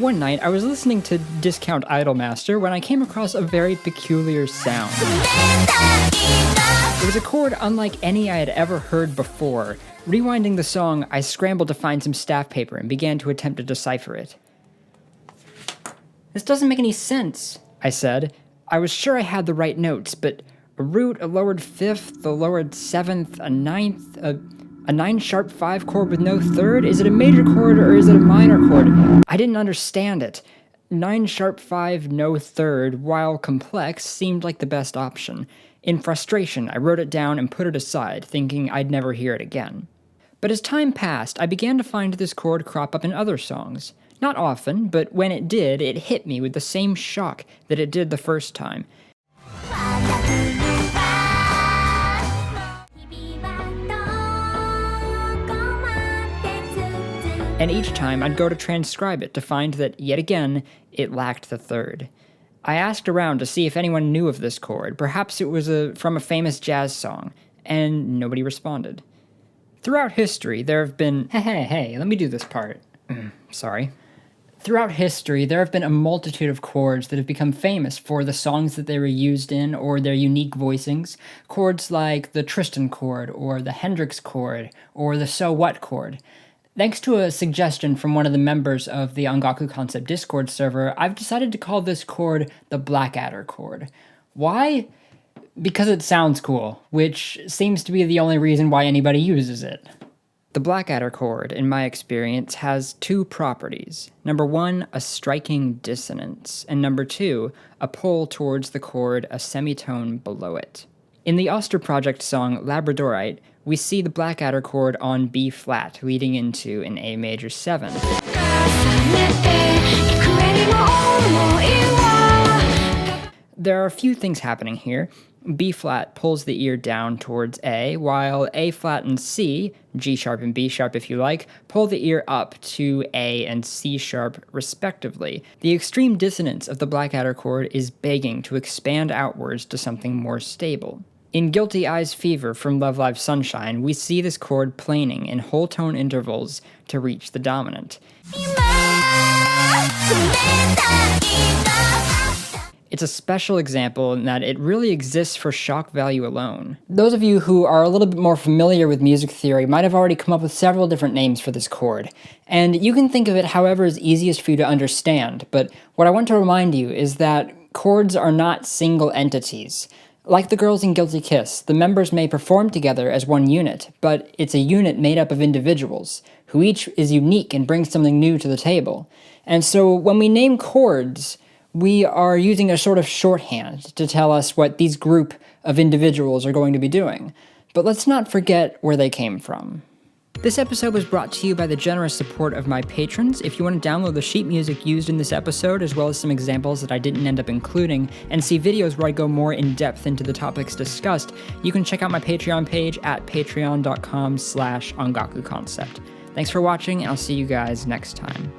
One night, I was listening to Discount Idolmaster when I came across a very peculiar sound. It was a chord unlike any I had ever heard before. Rewinding the song, I scrambled to find some staff paper and began to attempt to decipher it. "This doesn't make any sense," I said. I was sure I had the right notes, but a root, a lowered fifth, a lowered seventh, a ninth, a 9-sharp 5 chord with no third? Is it a major chord or is it a minor chord? I didn't understand it. 9-sharp 5, no third, while complex, seemed like the best option. In frustration, I wrote it down and put it aside, thinking I'd never hear it again. But as time passed, I began to find this chord crop up in other songs. Not often, but when it did, it hit me with the same shock that it did the first time. And each time I'd go to transcribe it to find that, yet again, it lacked the third. I asked around to see if anyone knew of this chord. Perhaps it was from a famous jazz song, and nobody responded. Throughout history, there have been... Hey, let me do this part. Sorry. Throughout history, there have been a multitude of chords that have become famous for the songs that they were used in or their unique voicings. Chords like the Tristan chord, or the Hendrix chord, or the So What chord. Thanks to a suggestion from one of the members of the Ongaku Concept Discord server, I've decided to call this chord the Blackadder Chord. Why? Because it sounds cool, which seems to be the only reason why anybody uses it. The Blackadder chord, in my experience, has two properties. Number one, a striking dissonance, and number two, a pull towards the chord a semitone below it. In the Oster Project song Labradorite, we see the Blackadder chord on B flat, leading into an A major 7. There are a few things happening here. B flat pulls the ear down towards A, while A flat and C, G sharp and B sharp if you like, pull the ear up to A and C sharp respectively. The extreme dissonance of the Blackadder chord is begging to expand outwards to something more stable. In Guilty Eyes Fever from Love Live Sunshine, we see this chord planing in whole tone intervals to reach the dominant. It's a special example in that it really exists for shock value alone. Those of you who are a little bit more familiar with music theory might have already come up with several different names for this chord, and you can think of it however is easiest for you to understand, but what I want to remind you is that chords are not single entities. Like the girls in Guilty Kiss, the members may perform together as one unit, but it's a unit made up of individuals, who each is unique and brings something new to the table. And so when we name chords, we are using a sort of shorthand to tell us what these group of individuals are going to be doing. But let's not forget where they came from. This episode was brought to you by the generous support of my patrons. If you want to download the sheet music used in this episode, as well as some examples that I didn't end up including, and see videos where I go more in depth into the topics discussed, you can check out my Patreon page at patreon.com/ongakuconcept. Thanks for watching, and I'll see you guys next time.